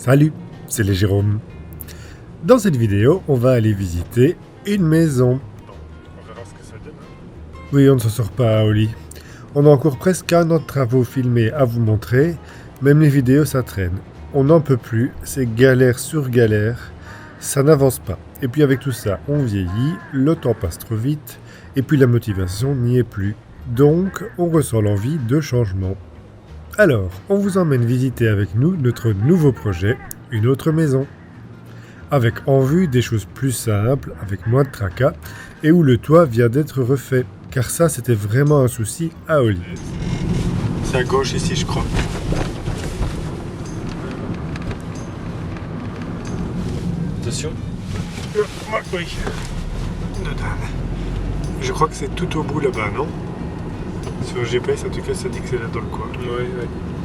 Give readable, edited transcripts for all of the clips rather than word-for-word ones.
Salut, c'est les Jérôme. Dans cette vidéo, on va aller visiter une maison. On verra ce que ça donne. Oui, on ne se sort pas à Oli. On a encore presque un an de travaux filmés à vous montrer. Même les vidéos, ça traîne. On n'en peut plus, c'est galère sur galère. Ça n'avance pas. Et puis avec tout ça, on vieillit, le temps passe trop vite, et puis la motivation n'y est plus. Donc, on ressent l'envie de changement. Alors, on vous emmène visiter avec nous notre nouveau projet, une autre maison. Avec en vue des choses plus simples, avec moins de tracas, et où le toit vient d'être refait. Car ça, c'était vraiment un souci à Oli. C'est à gauche ici, je crois. Attention. Oui. Je crois que c'est tout au bout là-bas, non? Sur le GPS, en tout cas, ça dit que c'est là dans le coin. Oui,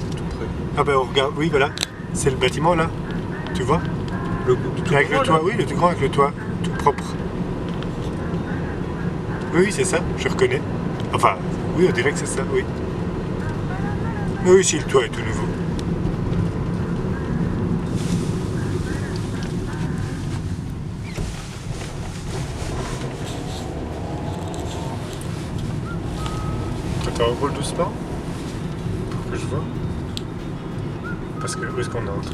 c'est tout près. Ah ben on regarde, oui, voilà. C'est le bâtiment là. Tu vois? Le tout Avec grand, le toit, là. oui, le tout grand avec le toit, tout propre. Oui, c'est ça, je reconnais. Enfin, oui, on dirait que c'est ça, oui. Mais oui, si le toit est tout nouveau. Attends, on roule doucement pour que je vois. Parce que où est-ce qu'on entre?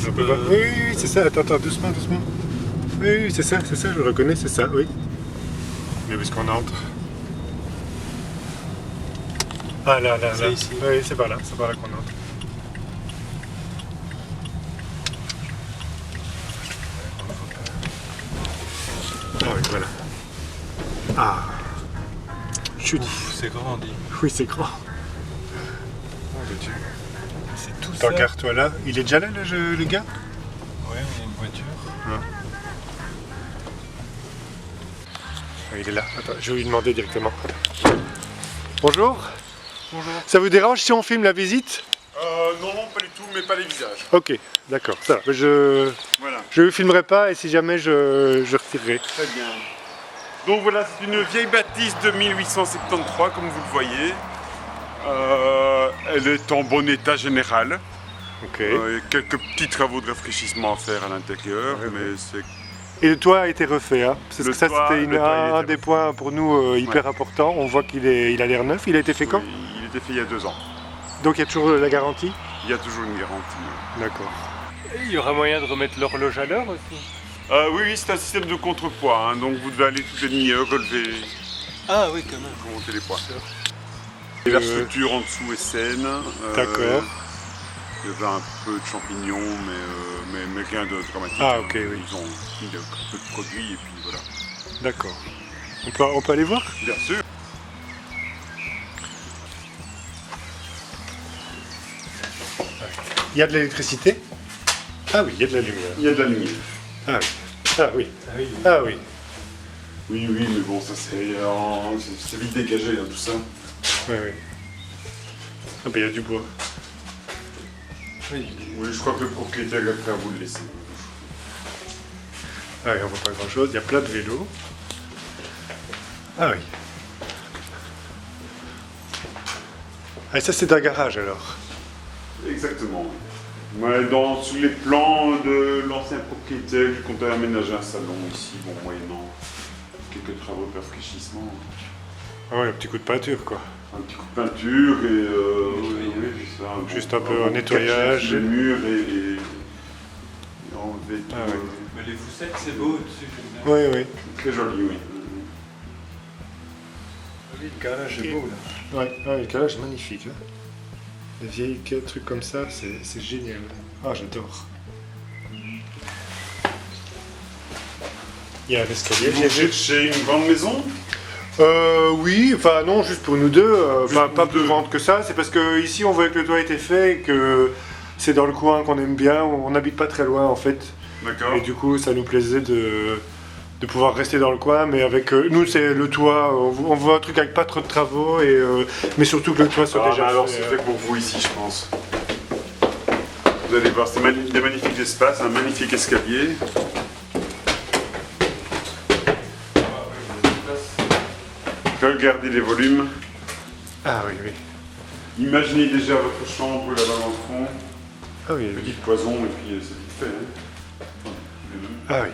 On peut voir. Oui, oui, c'est ça. Attends, doucement, doucement. Oui, c'est ça, je le reconnais, c'est ça, oui. Mais où est-ce qu'on entre? Ah là, là, C'est là. ici. Oui, c'est par là qu'on entre. Ah oui, voilà. Ah. Chut. Ouf, c'est grand, dit. Oui, c'est grand. Oh, mon Dieu. C'est tout ça. T'en garde-toi là. Il est déjà là, le gars? Ouais, on a une voiture. Ah, il est là. Attends, je vais lui demander directement. Bonjour. Bonjour. Ça vous dérange si on filme la visite? Non, pas du tout, mais pas les visages. Ok, d'accord. Ça va. Voilà, Je ne filmerai pas et si jamais je retirerai. très bien. Donc voilà, c'est une vieille bâtisse de 1873, comme vous le voyez. Elle est en bon état général. Ok. Il y a quelques petits travaux de rafraîchissement à faire à l'intérieur, mais c'est... Et le toit a été refait, hein? Parce Le que ça toit- c'était le toit, il a un été des refait. points pour nous hyper important. On voit qu'il a l'air neuf. Il a été fait quand? Il était fait il y a 2 ans. Donc il y a toujours la garantie? Il y a toujours une garantie. D'accord. Et il y aura moyen de remettre l'horloge à l'heure aussi. Oui, c'est un système de contrepoids, hein, donc vous devez aller toutes les demi-heures relever, Ah oui, quand même. remonter les poids. Et la structure en dessous est saine. D'accord. Il y avait un peu de champignons, mais rien de dramatique. Ah, ok, oui. Ils ont mis un peu de produits et puis voilà. D'accord. On peut aller voir? Bien sûr. Il y a de l'électricité? Ah oui, il y a de la lumière. Il y a de la lumière. Ah oui. Ah oui. Ah oui. Ah oui. Oui, mais bon, ça c'est vite dégagé, hein, tout ça. Oui, oui. Ah ben il y a du bois. Oui. Oui, je crois que le propriétaire a prêt à vous le laisser. Ah oui, on voit pas grand chose. Il y a plein de vélos. Ah oui. Ah et ça c'est un garage alors. Exactement. Ouais, sous les plans de l'ancien propriétaire, je comptais aménager un salon ici, bon, moyennant quelques travaux de rafraîchissement. Ah oui, un petit coup de peinture quoi. Un petit coup de peinture et Nettoyage. c'est ça, Juste un peu en nettoyage. Les murs et enlever tout. Ah ouais. Mais les foussettes, c'est beau au-dessus. Oui, oui. Très joli, oui. Oui, le garage est beau là. Ouais, ah, le calage est magnifique. Hein. Les vieilles trucs comme ça, c'est génial. Ah, j'adore. Il y a un escalier. Vous cherchez une grande maison? Oui, enfin non, juste pour nous deux. Juste Pas pour nous plus deux. grande que ça. C'est parce que ici on voit que le toit a été fait et que c'est dans le coin qu'on aime bien. On n'habite pas très loin en fait. D'accord. Et du coup, ça nous plaisait de pouvoir rester dans le coin, mais avec nous c'est le toit, on voit un truc avec pas trop de travaux, mais surtout que le toit soit déjà alors fait. c'est fait pour vous ici, je pense. Vous allez voir, c'est des magnifiques espaces, un magnifique escalier. Regardez les volumes. Ah oui, oui. Imaginez déjà votre chambre là-bas dans le fond. Ah oui, Petite cloison et puis c'est vite fait. Hein. Ah oui.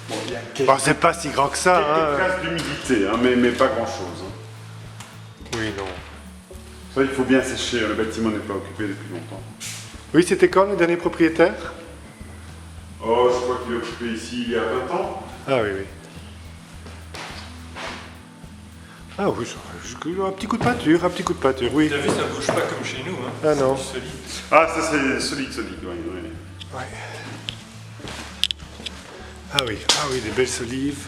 Bon, il y a Bon, c'est pas si grand que ça, quelques hein. traces d'humidité, hein, mais pas grand-chose. Hein. Oui, non. Ça, il faut bien sécher, le bâtiment n'est pas occupé depuis longtemps. Oui, c'était quand le dernier propriétaire? Oh, je crois qu'il est occupé ici il y a 20 ans. Ah oui, oui. Ah oui, un petit coup de peinture, oui. T'as vu, ça bouge pas comme chez nous, hein. Ah non. C'est solide. Ah, ça c'est solide, oui. Ouais. Ah oui, des belles solives.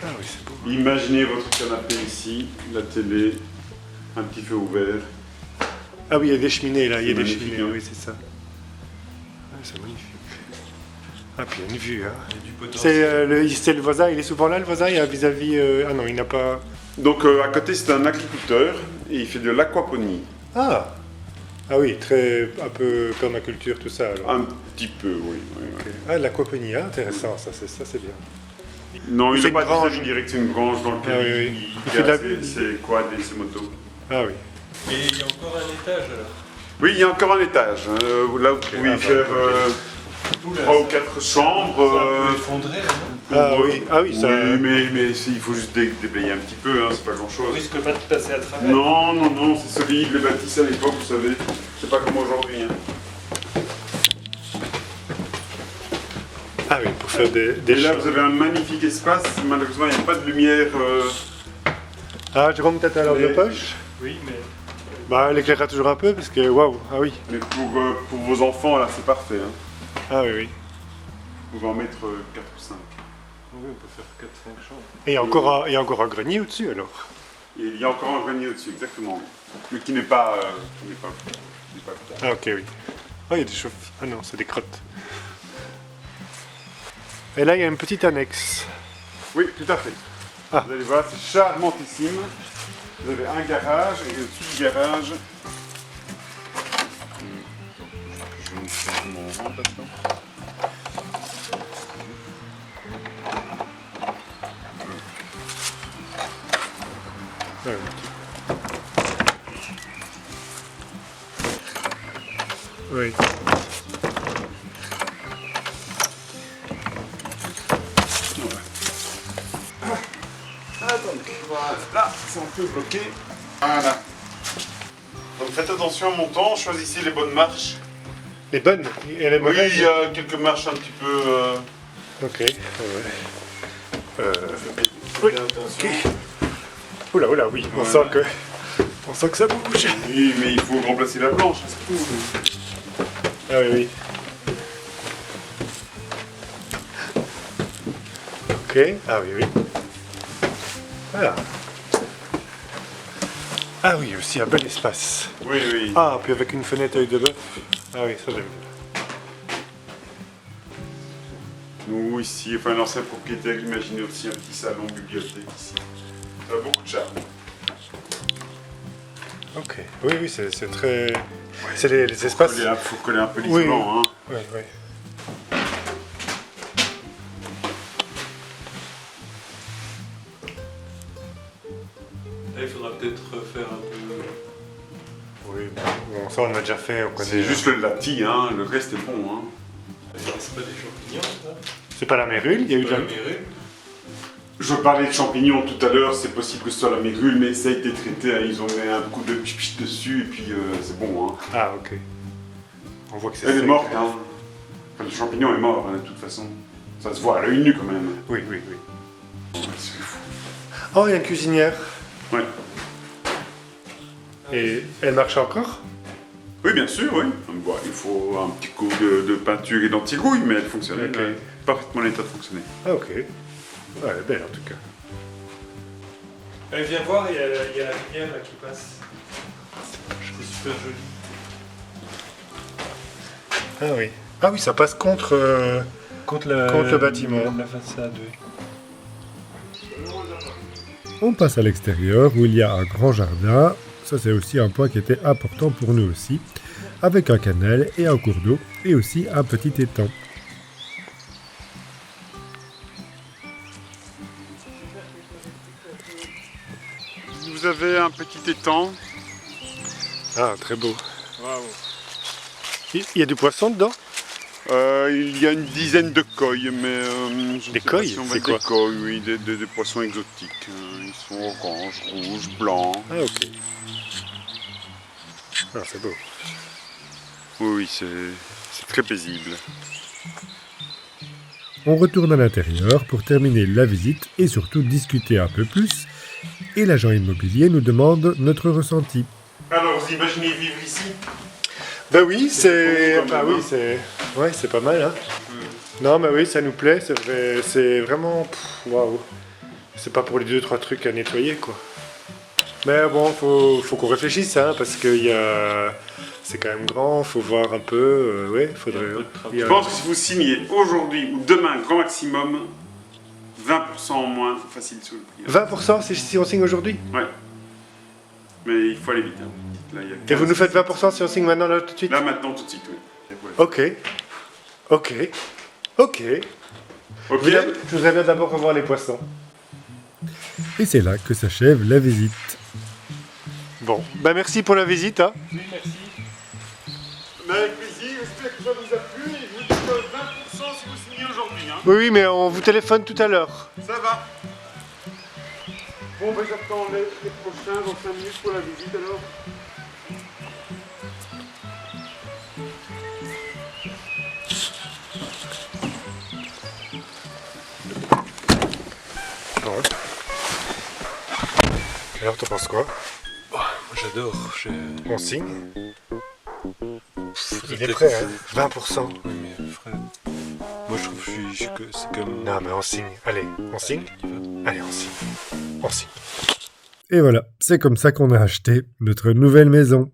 Ah oui, c'est beau. Imaginez votre canapé ici, la télé, un petit feu ouvert. Ah oui, il y a des cheminées là, il y a des magnifique, cheminées, hein. oui, c'est ça. Ah, c'est magnifique. Ah, puis il y a une vue, hein. Il y a du potentiel. C'est le voisin, il est souvent là, le voisin, il y a vis-à-vis... Ah non, il n'a pas... Donc à côté c'est un agriculteur et il fait de l'aquaponie. Ah oui, un peu permaculture, tout ça, alors. Un petit peu, oui. Ok. Ah, l'aquaponie, ah, intéressant, ça c'est bien. Non, il fait n'est pas une grange. vis-à-vis direct, c'est une grange dans laquelle Ah oui, oui. il Il fait de la- garde ses quads et ses motos. Ah oui. Et il y a encore un étage alors. Oui, il y a encore un étage. Hein, là, vous pouvez Ah, faire Oula, 3 ou 4 chambres. ça peut effondrer, là, non? Ah oui, ça... Oui, mais il faut juste déblayer un petit peu, hein, c'est pas On grand-chose. risque pas de passer à travers. Non, c'est solide, les bâtisses à l'époque, vous savez, c'est pas comme aujourd'hui. Hein. Ah oui, pour faire des Et là, choses. vous avez un magnifique espace, malheureusement, il n'y a pas de lumière. Ah, Jérôme, peut-être à l'heure de Mais- poche? Oui, mais Bah, elle éclairera toujours un peu, parce que, waouh, ah oui. Mais pour vos enfants, là, c'est parfait. Hein. Ah oui, oui. Vous pouvez en mettre 4 ou 5. oui, on peut faire 4-5 chambres. Et il y a encore un grenier au-dessus, alors. Et il y a encore un grenier au-dessus, exactement. Mais qui n'est pas... Ah ok, oui. Ah, il y a des chauves. Ah non, c'est des crottes. Et là, il y a une petite annexe. Oui, tout à fait. Ah. Vous allez voir, c'est charmantissime. Vous avez un garage et au-dessus du garage... Je vais vous faire mon rang maintenant. Ah, oui. Attendez, voilà, là, c'est un peu bloqué. Voilà. Donc faites attention en montant, choisissez les bonnes marches. Les bonnes. Et les Oui, mauvaises. il y a quelques marches un petit peu... Ok. Ouais. Oui, attention. Oula, oui. On sent que ça bouge. Oui, mais il faut remplacer la planche, c'est tout. Ah oui. Ok. Ah oui. Voilà. Ah oui, aussi un bel espace. Oui. Ah, puis avec une fenêtre œil de bœuf. Ah oui, ça j'aime bien. Nous, ici, enfin l'ancien propriétaire, imaginez aussi un petit salon bibliothèque ici. Ça a beaucoup de charme. Ok. Oui, c'est très... C'est les espaces... Il faut coller un peu Oui. l'isolant. Hein. Oui. Là, il faudra peut-être faire un peu. Oui, bon, ça on a déjà fait, on connaît. C'est juste le lati, hein, le reste est bon. Hein. C'est pas des champignons, ça? C'est pas la mérule, il y a eu de Pas la... la mérule. Je parlais de champignons tout à l'heure, c'est possible que ce soit la mérule, mais ça a été traité, hein, ils ont mis un coup de pich dessus et puis c'est bon. Hein. Ah, ok. On voit que c'est Elle est sec. morte, hein. Enfin, le champignon est mort, hein, de toute façon. Ça se voit à l'œil nu quand même. Oui. C'est fou. Oh, il y a une cuisinière. Ouais. Et elle marche encore? Oui, bien sûr, oui. Bon, il faut un petit coup de peinture et d'anti-rouille, mais elle fonctionne. Ok. Elle est parfaitement en état de fonctionner. Ah, ok. Ouais, elle est belle en tout cas. Allez, viens voir, il y a la rivière là qui passe. C'est super joli. Ah oui. Ah oui, ça passe contre le bâtiment. La façade, oui. On passe à l'extérieur où il y a un grand jardin. Ça, c'est aussi un point qui était important pour nous aussi. Avec un canal et un cours d'eau et aussi un petit étang. vous avez un petit étang. Ah, très beau. Waouh. Il y a du poisson dedans? Il y a une dizaine de koi, mais je Des sais pas koi, si on va c'est dire quoi? des koi, oui, des poissons exotiques. Ils sont orange, rouge, blanc. Ah, ok. Ah, c'est beau. Oui, c'est très paisible. On retourne à l'intérieur pour terminer la visite et surtout discuter un peu plus. Et l'agent immobilier nous demande notre ressenti. Alors, vous imaginez vivre ici? Ben oui, c'est... beau quand Bah même, oui, hein. c'est... Ouais, c'est pas mal, hein. Non, mais oui, ça nous plaît, c'est vraiment... Waouh. C'est pas pour les 2-3 trucs à nettoyer, quoi. Mais bon, faut qu'on réfléchisse, hein, parce que c'est quand même grand, faut voir un peu, ouais, faudrait... Je pense que si vous signez aujourd'hui ou demain, grand maximum, 20% en moins, facile sur le prix. 20% si on signe aujourd'hui? Ouais. Mais il faut aller vite. Hein. Là, il y a Et vous 15. nous faites 20% si on signe maintenant, là, tout de suite? Là, maintenant, tout de suite, oui. Ouais. Ok. Ok. Ok. Ok. Je voudrais bien d'abord revoir les poissons. Et c'est là que s'achève la visite. Bon, ben merci pour la visite, hein. Oui, merci. Mais avec plaisir, j'espère que ça vous a plu et vous dites 20% si vous signez aujourd'hui. Hein. Oui, oui, mais on vous téléphone tout à l'heure. Ça va. Bon, ben j'attends les prochains dans 5 minutes pour la visite alors. Bon. Alors, t'en penses quoi? Moi j'adore. On signe? Il est prêt, hein. 20%. Oui, mais Fred, moi je trouve que c'est comme. Non, mais on signe. Allez, on signe? Allez, on signe. On signe. Et voilà, c'est comme ça qu'on a acheté notre nouvelle maison.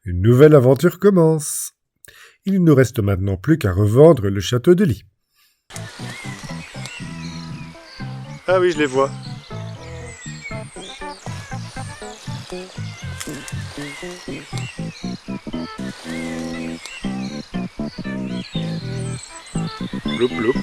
Une nouvelle aventure commence. Il ne nous reste maintenant plus qu'à revendre le château de Ly. Ah oui, je les vois. Bloup, bloup.